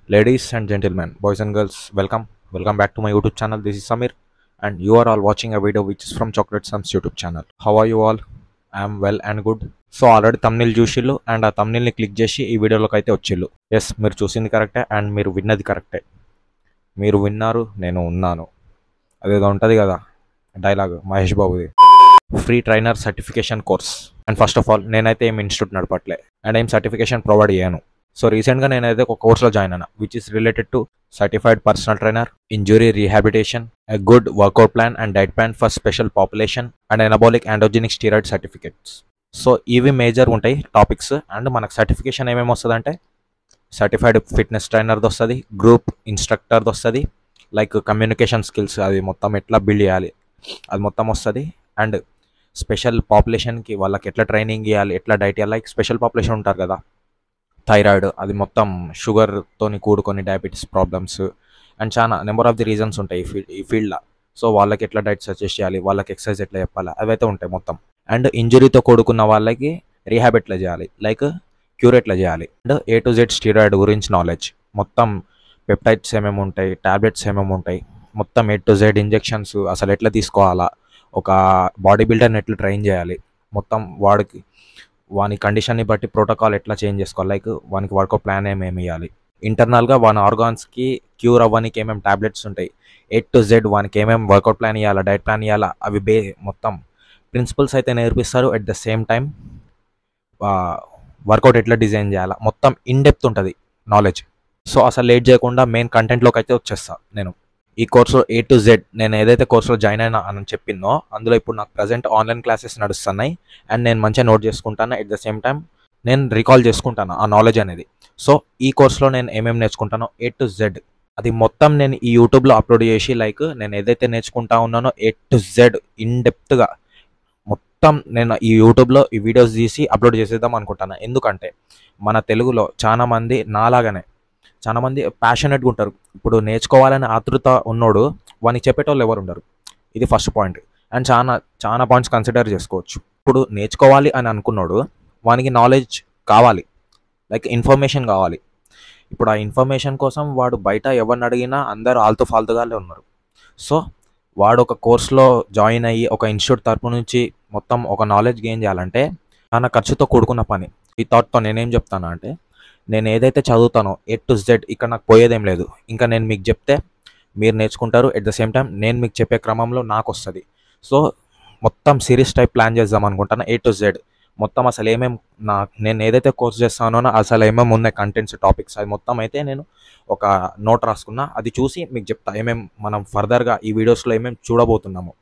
Ladies and gentlemen, boys and girls, welcome back to my YouTube channel. This is Samir, and you are all watching a video which is from Chocolate Sums YouTube channel. How are you all? I am well and good. So already thumbnail చూసిళ్ళు and ఆ తమ్నిల్ని click చేసి ఈ వీడియోలోకి అయితే వచ్చిళ్ళు. Yes, మీరు చూసింది కరెక్టే అండ్ మీరు విన్నది కరెక్టే. మీరు విన్నారు, నేను ఉన్నాను. అదేదో ఉంటుంది కదా డైలాగ్ మహేష్ బాబుది, free trainer certification course. And first of all నేనైతే ఏం ఇన్స్టిట్యూట్ నడపట్లే అండ్ ఏం సర్టిఫికేషన్ ప్రొవైడ్ చేయను. సో రీసెంట్గా నేనైతే ఒక కోర్స్లో జాయిన్ అయినా which is related to certified personal trainer, injury rehabilitation, a good work out plan and diet plan for special population and anabolic androgenic steroid certificates. So ఇవి major ఉంటాయి topics. And మనకు certification ఏమేమి వస్తుంది అంటే సర్టిఫైడ్ ఫిట్నెస్ ట్రైనర్ది వస్తుంది, group ఇన్స్ట్రక్టర్ది వస్తుంది, like communication skills అది మొత్తం ఎట్లా బిల్డ్ చేయాలి అది మొత్తం వస్తుంది. అండ్ స్పెషల్ పాపులేషన్కి వాళ్ళకి ఎట్లా ట్రైనింగ్ ఇవ్వాలి, ఎట్లా డైట్ ఇవ్వాలి, లైక్ స్పెషల్ పాపులేషన్ ఉంటారు కదా, థైరాయిడ్ అది మొత్తం షుగర్తోని కూడుకొని డయాబెటీస్ ప్రాబ్లమ్స్ అండ్ చాలా నెంబర్ ఆఫ్ ది రీజన్స్ ఉంటాయి ఈ ఫీల్డ్లో. సో వాళ్ళకి ఎట్లా డైట్ సజెస్ట్ చేయాలి, వాళ్ళకి ఎక్సర్సైజ్ ఎట్లా చెప్పాలి అవైతే ఉంటాయి మొత్తం. అండ్ ఇంజురీతో కూడుకున్న వాళ్ళకి రీహాబ్ ఎట్లా చేయాలి, లైక్ క్యూర్ ఎట్లా చేయాలి, and A to Z steroid గురించి నాలెడ్జ్ మొత్తం, పెప్టైడ్స్ ఏమేమి ఉంటాయి, టాబ్లెట్స్ ఏమేమి ఉంటాయి, మొత్తం A to Z ఇంజెక్షన్స్ అసలు ఎట్లా తీసుకోవాలా, ఒక బాడీ బిల్డర్ని ఎట్లా ట్రైన్ చేయాలి, మొత్తం వాని కండిషన్ని బట్టి ప్రోటోకాల్ ఎట్లా చేంజ్ చేసుకోవాలి, లైక్ వానికి వర్కౌట్ ప్లాన్ ఏమేమి ఇవ్వాలి, ఇంటర్నల్గా వాని ఆర్గాన్స్కి క్యూర్ అవ్వడానికి ఏమేమి టాబ్లెట్స్ ఉంటాయి, A to Z వానికి ఏమేమి వర్కౌట్ ప్లాన్ ఇవ్వాలా, డైట్ ప్లాన్ ఇవ్వాలా, అవి మొత్తం ప్రిన్సిపల్స్ అయితే నేర్పిస్తారు. At the same time workout ఎట్లా డిజైన్ చేయాలా మొత్తం ఇన్ డెప్త్ ఉంటుంది నాలెడ్జ్. సో అసలు లేట్ చేయకుండా మెయిన్ కంటెంట్లోకి అయితే వచ్చేస్తాను నేను. ఈ కోర్సులో A to Z నేను ఏదైతే కోర్సులో జాయిన్ అయినా అని చెప్పిందో అందులో ఇప్పుడు నాకు ప్రజెంట్ ఆన్లైన్ క్లాసెస్ నడుస్తున్నాయి అండ్ నేను మంచిగా నోట్ చేసుకుంటాను. ఎట్ ద సేమ్ టైం నేను రికాల్ చేసుకుంటాను ఆ నాలెడ్జ్ అనేది. సో ఈ కోర్సులో నేను ఏమేమి నేర్చుకుంటానో A to Z అది మొత్తం నేను ఈ యూట్యూబ్లో అప్లోడ్ చేసి, లైక్ నేను ఏదైతే నేర్చుకుంటా ఉన్నానో A to Z ఇన్ డెప్త్గా మొత్తం నేను ఈ యూట్యూబ్లో ఈ వీడియోస్ తీసి అప్లోడ్ చేసేద్దాం అనుకుంటాను. ఎందుకంటే మన తెలుగులో చాలామంది నాలాగానే చాలామంది ప్యాషనెట్గా ఉంటారు. ఇప్పుడు నేర్చుకోవాలని ఆతృత ఉన్నోడు వానికి చెప్పేటోళ్ళు ఎవరు ఉండరు. ఇది ఫస్ట్ పాయింట్. అండ్ చాలా పాయింట్స్ కన్సిడర్ చేసుకోవచ్చు. ఇప్పుడు నేర్చుకోవాలి అని అనుకున్నాడు వానికి నాలెడ్జ్ కావాలి, లైక్ ఇన్ఫర్మేషన్ కావాలి. ఇప్పుడు ఆ ఇన్ఫర్మేషన్ కోసం వాడు బయట ఎవరిని అడిగినా అందరూ ఆల్తూ ఫాల్తుగానే ఉన్నారు. సో వాడు ఒక కోర్స్లో జాయిన్ అయ్యి ఒక ఇన్స్టిట్యూట్ తరపు నుంచి మొత్తం ఒక నాలెడ్జ్ గెయిన్ చేయాలంటే చాలా ఖర్చుతో కూడుకున్న పని. ఈ థాట్తో నేనేం చెప్తాను అంటే, నేను ఏదైతే చదువుతానో A to Z ఇక్కడ నాకు పోయేదేం లేదు. ఇంకా నేను మీకు చెప్తే మీరు నేర్చుకుంటారు. ఎట్ ద సేమ్ టైం నేను మీకు చెప్పే క్రమంలో నాకు వస్తుంది. సో మొత్తం సిరీస్ టైప్ ప్లాన్ చేద్దాం అనుకుంటాను. A to Z మొత్తం అసలు నేను ఏదైతే కోర్స్ చేస్తానో అసలు ఏమేమి ఉన్నాయి కంటెంట్స్ టాపిక్స్ అది మొత్తం అయితే నేను ఒక నోట్ రాసుకున్నా. అది చూసి మీకు చెప్తా మనం ఫర్దర్గా ఈ వీడియోస్లో ఏమేమి చూడబోతున్నాము.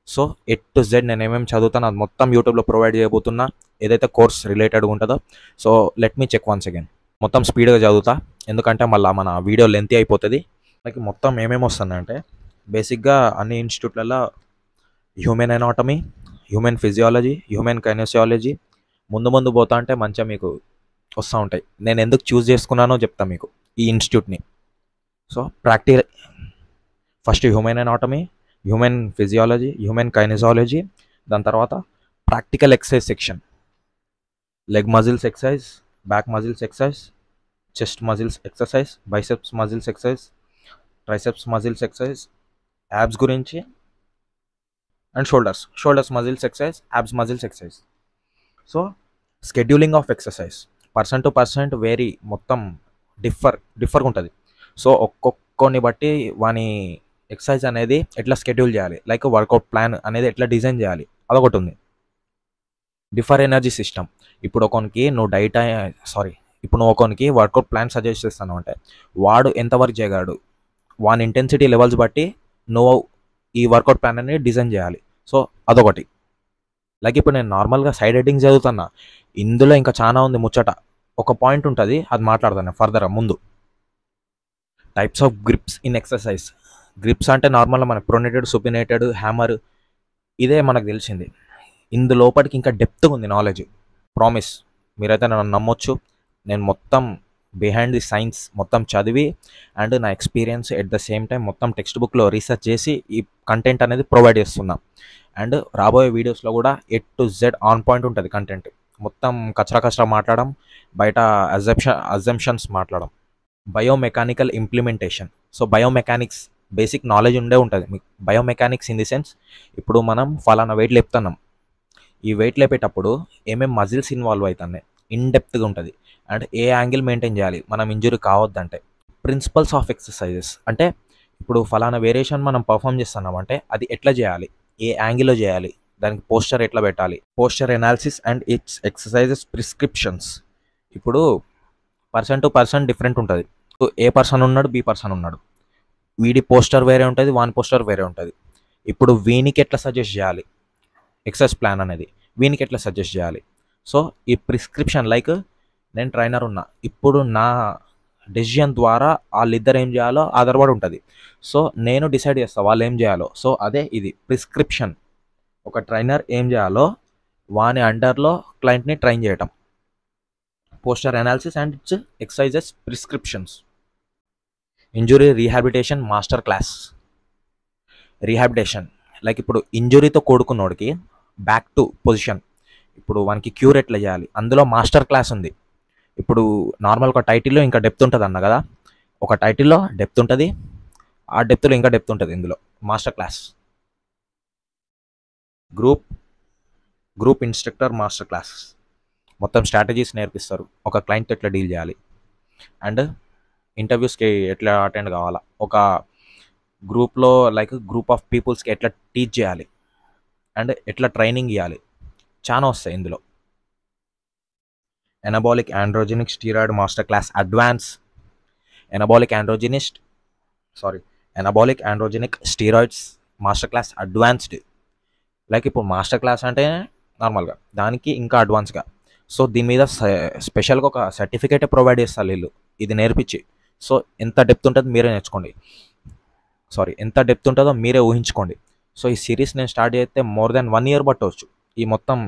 సో A to Z నేను ఏమేమి చదువుతానో అది మొత్తం యూట్యూబ్లో ప్రొవైడ్ చేయబోతున్నా ఏదైతే కోర్స్ రిలేటెడ్గా ఉంటుందో. So let me check once again. మొత్తం స్పీడ్గా చదువుతా ఎందుకంటే మళ్ళీ మన వీడియో లెంతీ అయిపోతుంది. మనకి మొత్తం ఏమేమి వస్తుందంటే బేసిక్గా అన్ని ఇన్స్టిట్యూట్లలో human anatomy, human physiology, human kinesiology ముందు పోతా అంటే మంచిగా మీకు వస్తూ ఉంటాయి. నేను ఎందుకు చూస్ చేసుకున్నానో చెప్తాను మీకు ఈ ఇన్స్టిట్యూట్ని. So first human anatomy, human physiology, human kinesiology, దాని తర్వాత practical exercise section, leg muscles exercise, back muscles exercise, chest muscles exercise, biceps muscles exercise, triceps muscles exercise, abs గురించి, and shoulders muscles exercise, abs muscles exercise. So scheduling of exercise person to person very మొత్తం డిఫర్గా ఉంటుంది. So ఒక్కొక్కని బట్టి వాని exercise అనేది ఎట్లా schedule చేయాలి, like work out plan అనేది ఎట్లా డిజైన్ చేయాలి అదొకటి ఉంది. Differ energy system. ఇప్పుడు నువ్వు ఒకనికి వర్కౌట్ ప్లాన్ సజెస్ట్ చేస్తాను అంటే వాడు ఎంతవరకు చేయగలడు, వాని ఇంటెన్సిటీ లెవెల్స్ బట్టి నువ్వు ఈ వర్కౌట్ ప్లాన్ అనేది డిజైన్ చేయాలి. సో అదొకటి. లైక్ ఇప్పుడు నేను నార్మల్గా సైడ్ హెడ్డింగ్ చదువుతున్నా, ఇందులో ఇంకా చాలా ఉంది ముచ్చట. ఒక పాయింట్ ఉంటుంది అది మాట్లాడతాను ఫర్దర్ ముందు. Types of grips in exercise. Grips అంటే నార్మల్గా మన ప్రొనేటెడ్, సుపినేటెడ్, హ్యామర్ ఇదే మనకు తెలిసింది. ఇందులోపటికి ఇంకా డెప్త్గా ఉంది నాలెడ్జ్. ప్రామిస్ మీరైతే నన్ను నమ్మొచ్చు. నేను మొత్తం బిహైండ్ ది సైన్స్ మొత్తం చదివి అండ్ నా experience at the same time మొత్తం టెక్స్ట్ బుక్లో రీసెర్చ్ చేసి ఈ కంటెంట్ అనేది ప్రొవైడ్ చేస్తున్నా. అండ్ రాబోయే వీడియోస్లో కూడా A to Z on point ఉంటుంది కంటెంట్. మొత్తం కచరా మాట్లాడడం, బయట అజంప్షన్స్ మాట్లాడడం. Biomechanical implementation. So biomechanics basic knowledge ఉంటుంది మీకు. బయోమెకానిక్స్ ఇన్ ది సెన్స్, ఇప్పుడు మనం ఫలానా వెయిట్ లేపుతున్నాం, ఈ వెయిట్ లేపేటప్పుడు ఏమేమి మజిల్స్ ఇన్వాల్వ్ అవుతున్నాయి, ఇన్డెప్త్గా ఉంటుంది. అండ్ ఏ యాంగిల్ మెయింటైన్ చేయాలి మనం ఇంజురీ కావద్దంటే. ప్రిన్సిపల్స్ ఆఫ్ ఎక్సర్సైజెస్ అంటే ఇప్పుడు ఫలానా వేరియేషన్ మనం పర్ఫామ్ చేస్తున్నామంటే అది ఎట్లా చేయాలి, ఏ యాంగిల్లో చేయాలి, దానికి పోస్చర్ ఎట్లా పెట్టాలి, posture analysis and it's exercises prescriptions. ఇప్పుడు పర్సన్ టు పర్సన్ డిఫరెంట్ ఉంటుంది. ఏ పర్సన్ ఉన్నాడు, బి పర్సన్ ఉన్నాడు, వీడి పోస్టర్ వేరే ఉంటుంది, వాని పోస్టర్ వేరే ఉంటుంది. ఇప్పుడు వీనికి ఎట్లా సజెస్ట్ చేయాలి ఎక్సర్సైజ్ ప్లాన్ అనేది, వీనికి ఎట్లా సజెస్ట్ చేయాలి. సో ఈ ప్రిస్క్రిప్షన్ లైక్ నేను ట్రైనర్ ఉన్నా, ఇప్పుడు నా డెసిషన్ ద్వారా వాళ్ళిద్దరు ఏం చేయాలో ఆధారపడి ఉంటుంది. సో నేను డిసైడ్ చేస్తాను వాళ్ళు ఏం చేయాలో. సో అదే ఇది ప్రిస్క్రిప్షన్. ఒక ట్రైనర్ ఏం చేయాలో వాని అండర్లో క్లయింట్ని ట్రైన్ చేయటం. Poster analysis and it's exercises prescriptions. Injury rehabilitation master class. Rehabilitation like ఇప్పుడు ఇంజురీతో కూడుకున్నోడికి బ్యాక్ టు పొజిషన్, ఇప్పుడు వానికి క్యూర్ ఎట్లా చేయాలి, అందులో మాస్టర్ క్లాస్ ఉంది. ఇప్పుడు నార్మల్ ఒక టైటిల్లో ఇంకా డెప్త్ ఉంటుంది అన్న కదా, ఒక టైటిల్లో డెప్త్ ఉంటుంది, ఆ డెప్త్లో ఇంకా డెప్త్ ఉంటుంది ఇందులో master class. Group instructor master class. మొత్తం స్ట్రాటజీస్ నేర్పిస్తారు, ఒక క్లయింట్తో ఎట్లా డీల్ చేయాలి, అండ్ ఇంటర్వ్యూస్కి ఎట్లా అటెండ్ కావాలా, ఒక గ్రూప్లో లైక్ గ్రూప్ ఆఫ్ పీపుల్స్కి ఎట్లా టీచ్ చేయాలి, అండ్ ఎట్లా ట్రైనింగ్ ఇవ్వాలి, చాలా వస్తాయి ఇందులో. Anabolic androgenic steroid master class advance. Anabolic androgenic steroids master class advanced. Like ఇప్పుడు మాస్టర్ క్లాస్ అంటే నార్మల్గా, దానికి ఇంకా అడ్వాన్స్గా. సో దీని మీద స్పెషల్గా ఒక సర్టిఫికేటే ప్రొవైడ్ చేస్తారు వీళ్ళు ఇది నేర్పించి. సో ఎంత డెప్త్ ఉంటుందో మీరే నేర్చుకోండి, ఎంత డెప్త్ ఉంటుందో మీరే ఊహించుకోండి. సో ఈ సిరీస్ నేను స్టార్ట్ చేస్తే మోర్ దెన్ 1 year పట్టవచ్చు ఈ మొత్తం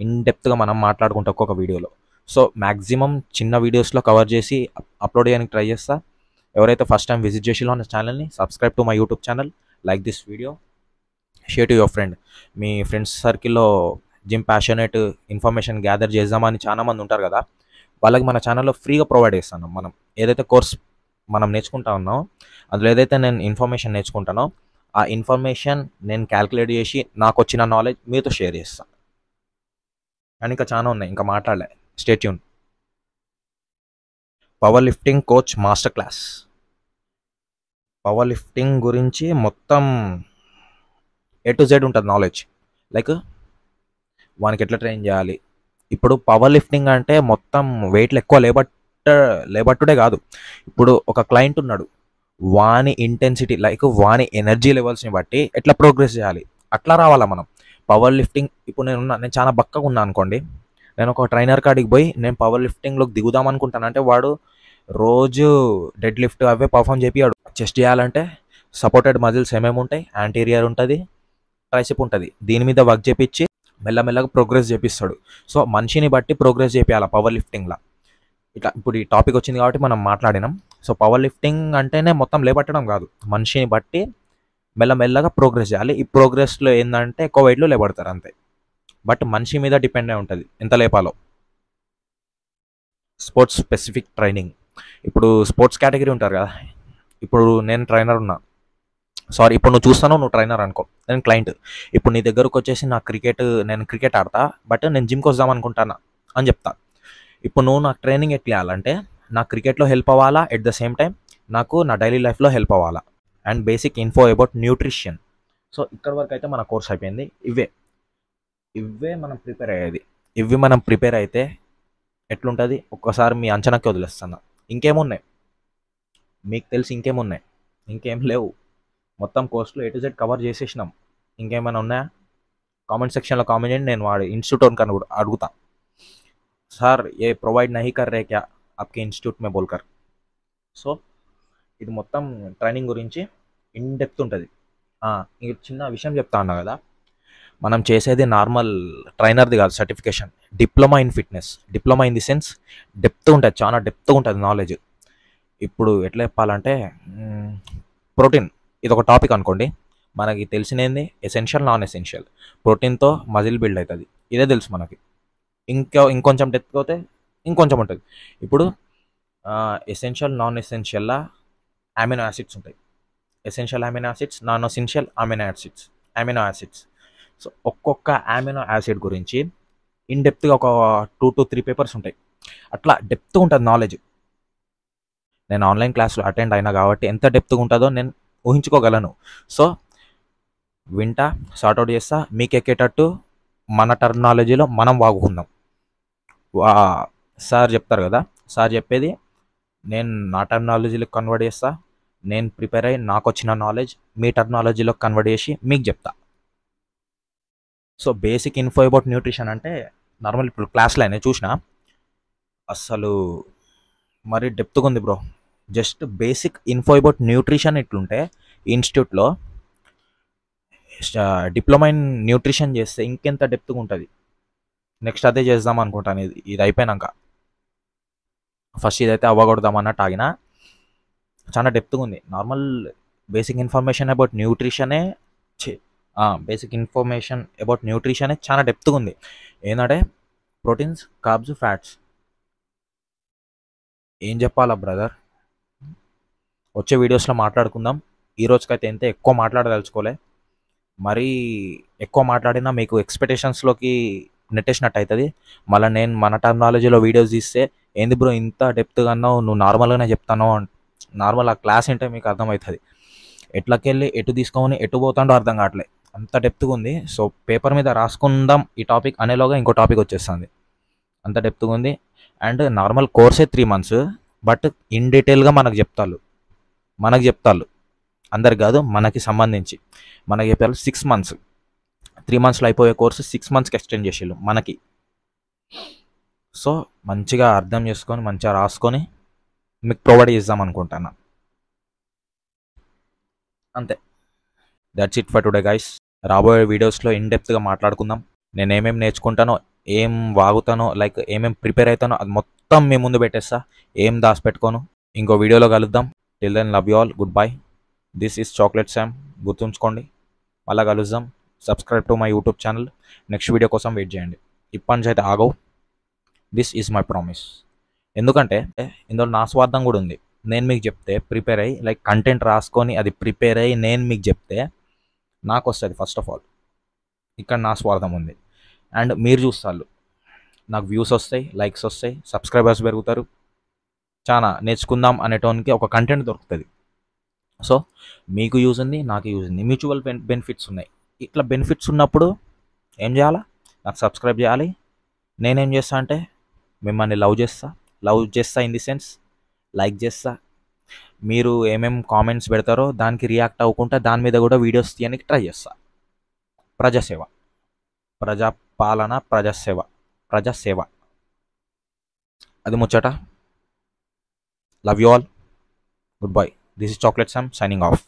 ఇన్ డెప్త్గా మనం మాట్లాడుకుంటే ఒక్కొక్క వీడియోలో. సో మ్యాక్సిమం చిన్న వీడియోస్లో కవర్ చేసి అప్లోడ్ చేయడానికి ట్రై చేస్తా. ఎవరైతే ఫస్ట్ టైం విజిట్ చేసిలో నా ఛానల్ని subscribe to my YouTube channel, like this video, share to your friend. Me friends సర్కిల్లో జిమ్ ప్యాషనేట్ ఇన్ఫర్మేషన్ గ్యాదర్ చేద్దామని చాలామంది ఉంటారు కదా, వాళ్ళకి మన ఛానల్లో ఫ్రీగా ప్రొవైడ్ చేస్తాను. మనం ఏదైతే కోర్స్ మనం నేర్చుకుంటా ఉన్నామో అందులో ఏదైతే నేను ఇన్ఫర్మేషన్ నేర్చుకుంటానో ఆ ఇన్ఫర్మేషన్ నేను క్యాల్కులేట్ చేసి నాకు వచ్చిన నాలెడ్జ్ మీతో షేర్ చేస్తాను. అండ్ ఇంకా చాలా ఉన్నాయి, ఇంకా మాట్లాడలే, stay tune. Power lifting coach master class. Power lifting గురించి మొత్తం A to Z ఉంటుంది నాలెడ్జ్. లైక్ వానికి ఎట్లా ట్రైన్ చేయాలి. ఇప్పుడు పవర్ లిఫ్టింగ్ అంటే మొత్తం వెయిట్లు ఎక్కువ లేబట్టుడే కాదు. ఇప్పుడు ఒక క్లయింట్ ఉన్నాడు, వాని ఇంటెన్సిటీ లైక్ వాని ఎనర్జీ లెవెల్స్ని బట్టి ఎట్లా ప్రోగ్రెస్ చేయాలి అట్లా రావాలా మనం. పవర్ లిఫ్టింగ్ ఇప్పుడు నేను చాలా బక్కగా ఉన్నా అనుకోండి, నేను ఒక ట్రైనర్ కాడికి పోయి నేను పవర్ లిఫ్టింగ్లోకి దిగుదాం అనుకుంటానంటే వాడు రోజు డెడ్ లిఫ్ట్ అవే పర్ఫామ్ చేపియాడు. చెస్ట్ చేయాలంటే సపోర్టెడ్ మజిల్స్ ఏమేమి ఉంటాయి, యాంటీరియర్ ఉంటుంది, ట్రైసెప్ ఉంటుంది, దీని మీద వర్క్ చేపించి మెల్లమెల్లగా ప్రోగ్రెస్ చేపిస్తాడు. సో మనిషిని బట్టి ప్రోగ్రెస్ చేపియాలి పవర్ లిఫ్టింగ్లో. ఇట్లా ఇప్పుడు ఈ టాపిక్ వచ్చింది కాబట్టి మనం మాట్లాడినాం. సో పవర్ లిఫ్టింగ్ అంటేనే మొత్తం లేబట్టడం కాదు, మనిషిని బట్టి మెల్లమెల్లగా ప్రోగ్రెస్ చేయాలి. ఈ ప్రోగ్రెస్లో ఏంటంటే ఎక్కువ వెయిట్లో లేబడతారు అంతే, బట్ మనిషి మీద డిపెండ్ అయి ఉంటుంది ఎంత లేపాలో. Sports specific training. ఇప్పుడు స్పోర్ట్స్ కేటగిరీ ఉంటారు కదా, ఇప్పుడు నేను ట్రైనర్ ఉన్నా, ఇప్పుడు నువ్వు చూస్తాను, నువ్వు ట్రైనర్ అనుకో, నేను క్లయింట్. ఇప్పుడు నీ దగ్గరకు వచ్చేసి నేను క్రికెట్ ఆడతా బట్ నేను జిమ్కి వద్దాం అనుకుంటానా అని చెప్తా. ఇప్పుడు నువ్వు నాకు ట్రైనింగ్ ఎట్లా ఇవ్వాలంటే నాకు క్రికెట్లో హెల్ప్ అవ్వాలా, ఎట్ ద సేమ్ టైం నాకు నా డైలీ లైఫ్లో హెల్ప్ అవ్వాలా, and basic info about nutrition. So ఇక్కడ వరకు అయితే మన కోర్స్ అయిపోయింది. ఇవే మనం ప్రిపేర్ అయ్యేది. ఇవి మనం ప్రిపేర్ అయితే ఎట్లుంటుంది ఒక్కసారి మీ అంచనాకి వదిలేస్తున్నా. ఇంకేమున్నాయి మీకు తెలిసి, ఇంకేం లేవు. మొత్తం కోర్సులో A to Z కవర్ చేసేసినాం. ఇంకేమైనా ఉన్నాయా కామెంట్ సెక్షన్లో కామెంట్ చేయండి, నేను వాడి ఇన్స్టిట్యూట్ కన్నా కూడా అడుగుతా. సార్ ఏ ప్రొవైడ్ నహీ కర్ రే క్యా ఆప్కే ఇన్స్టిట్యూట్ మే బోల్కర్. సో ఇది మొత్తం ట్రైనింగ్ గురించి ఇన్ డెప్త్ ఉంటుంది. ఇంక చిన్న విషయం చెప్తా ఉన్నా కదా, మనం చేసేది నార్మల్ ట్రైనర్ది కాదు certification, diploma in fitness. Diploma in the sense depth ఉంటుంది, చాలా డెప్త్గా ఉంటుంది నాలెడ్జ్. ఇప్పుడు ఎట్లా చెప్పాలంటే ప్రోటీన్ ఇది ఒక టాపిక్ అనుకోండి, మనకి తెలిసినది ఎసెన్షియల్, నాన్ ఎసెన్షియల్. ప్రోటీన్తో మజిల్ బిల్డ్ అవుతుంది, ఇదే తెలుసు మనకి. ఇంకొంచెం డెప్త్ పోతే ఇంకొంచెం ఉంటుంది. ఇప్పుడు ఎసెన్షియల్ నాన్ ఎసెన్షియల్లా అమినో యాసిడ్స్ ఉంటాయి. Essential amino acids, non essential amino acids. So ఒక్కొక్క అమినో యాసిడ్ గురించి ఇన్ డెప్త్గా ఒక 2 to 3 పేపర్స్ ఉంటాయి. అట్లా డెప్త్గా ఉంటుంది నాలెడ్జ్. నేను ఆన్లైన్ క్లాస్లో అటెండ్ అయినా కాబట్టి ఎంత డెప్త్గా ఉంటుందో నేను ఊహించుకోగలను. సో వింటా, సార్ట్అవుట్ చేస్తా, మీకు ఎక్కేటట్టు మన టర్మినాలజీలో మనం వాగుకుందాం. సార్ చెప్తారు కదా, సార్ చెప్పేది నేను నా టర్మినాలజీలో కన్వర్ట్ చేస్తా. నేను ప్రిపేర్ అయ్యి నాకు వచ్చిన నాలెడ్జ్ మీ టర్మినాలజీలో కన్వర్ట్ చేసి మీకు చెప్తా. So basic info about nutrition అంటే నార్మల్ ఇప్పుడు క్లాస్లో అయినా చూసినా అసలు మరి డెప్త్గా ఉంది bro. Just basic info about nutrition ఇట్లుంటే ఇన్స్టిట్యూట్లో డిప్లొమా ఇన్ న్యూట్రిషన్ చేస్తే ఇంకెంత డెప్త్గా ఉంటుంది. నెక్స్ట్ అదే చేద్దాం అనుకుంటాను. ఇది అయిపోయినాక ఫస్ట్ ఇదైతే అవ్వకూడదాం అన్నట్టు ఆగినా. చాలా డెప్త్గా ఉంది. నార్మల్ బేసిక్ ఇన్ఫర్మేషన్ అబౌట్ న్యూట్రిషనే చాలా డెప్త్గా ఉంది. ఏంటంటే ప్రోటీన్స్, కార్బ్స్, ఫ్యాట్స్. ఏం చెప్పాలా బ్రదర్, వచ్చే వీడియోస్లో మాట్లాడుకుందాం. ఈ రోజుకైతే ఎంత ఎక్కువ మాట్లాడదలుచుకోలే. మరీ ఎక్కువ మాట్లాడినా మీకు ఎక్స్పెక్టేషన్స్లోకి నెట్టేసినట్టు అవుతుంది. మళ్ళీ నేను మన టర్మినాలజీలో వీడియోస్ తీస్తే ఏంది బ్రో ఇంత డెప్త్గా అన్నావు, నువ్వు నార్మల్గానే చెప్తాను. నార్మల్ ఆ క్లాస్ ఏంటో మీకు అర్థమవుతుంది. ఎట్లకెళ్ళి ఎటు తీసుకొని ఎటు పోతాడో అర్థం కావట్లేదు, అంత డెప్త్గా ఉంది. సో పేపర్ మీద రాసుకుందాం ఈ టాపిక్ అనేలోగా ఇంకో టాపిక్ వచ్చేస్తుంది. అంత డెప్త్గా ఉంది. అండ్ నార్మల్ కోర్సే 3 months, బట్ ఇన్ డీటెయిల్గా మనకు చెప్తారు. అందరికి కాదు, మనకి సంబంధించి మనకి చెప్పారు 6 months. 3 monthsలో అయిపోయే కోర్సు 6 monthsకి ఎక్స్టెండ్ చేసేళ్ళు మనకి. సో మంచిగా అర్థం చేసుకొని మంచిగా రాసుకొని మీకు ప్రొవైడ్ చేద్దాం అనుకుంటున్నా. అంతే. That's it for today guys. రాబోయే వీడియోస్లో ఇన్ డెప్త్గా మాట్లాడుకుందాం. నేను ఏమేమి నేర్చుకుంటానో, ఏం వాగుతానో, లైక్ ఏమేమి ప్రిపేర్ అవుతానో అది మొత్తం మీ ముందు పెట్టేస్తా. ఏం దాచిపెట్టుకోను. ఇంకో వీడియోలో కలుద్దాం. Till then love you all. Good bye. This is chocolate Sam. గుర్తుంచుకోండి. మళ్ళీ కలుద్దాం. Subscribe to my YouTube channel. Next video కోసం వెయిట్ చేయండి. ఇప్పటి నుంచి అయితే ఆగవు. This is my promise. ఎందుకంటే ఇందులో నా స్వార్థం కూడా ఉంది. నేను మీకు చెప్తే ప్రిపేర్ అయ్యి, లైక్ కంటెంట్ రాసుకొని అది ప్రిపేర్ అయ్యి నేను మీకు చెప్తే నాకు వస్తుంది ఫస్ట్ ఆఫ్ ఆల్. ఇక్కడ నా స్వార్థం ఉంది. అండ్ మీరు చూస్తారు, నాకు వ్యూస్ వస్తాయి, లైక్స్ వస్తాయి, సబ్స్క్రైబర్స్ పెరుగుతారు, చాలా నేర్చుకుందాం అనేటోనికి ఒక కంటెంట్ దొరుకుతుంది. సో మీకు యూజ్ ఉంది, నాకు యూజ్ ఉంది, మ్యూచువల్ బెనిఫిట్స్ ఉన్నాయి. ఇట్లా బెనిఫిట్స్ ఉన్నప్పుడు ఏం చేయాలా? నాకు సబ్స్క్రైబ్ చేయాలి. నేనేం చేస్తా అంటే మిమ్మల్ని లవ్ చేస్తా ఇన్ ది సెన్స్ లైక్ చేస్తా. మీరు ఏమేం కామెంట్స్ పెడతారో దానికి రియాక్ట్ అవ్వకుండా దాని మీద కూడా వీడియోస్ తీయడానికి ట్రై చేస్తా. ప్రజాసేవ, ప్రజాపాలన, ప్రజాసేవ అది ముచ్చట. Love you all. Good bye. This is chocolate Sam signing off.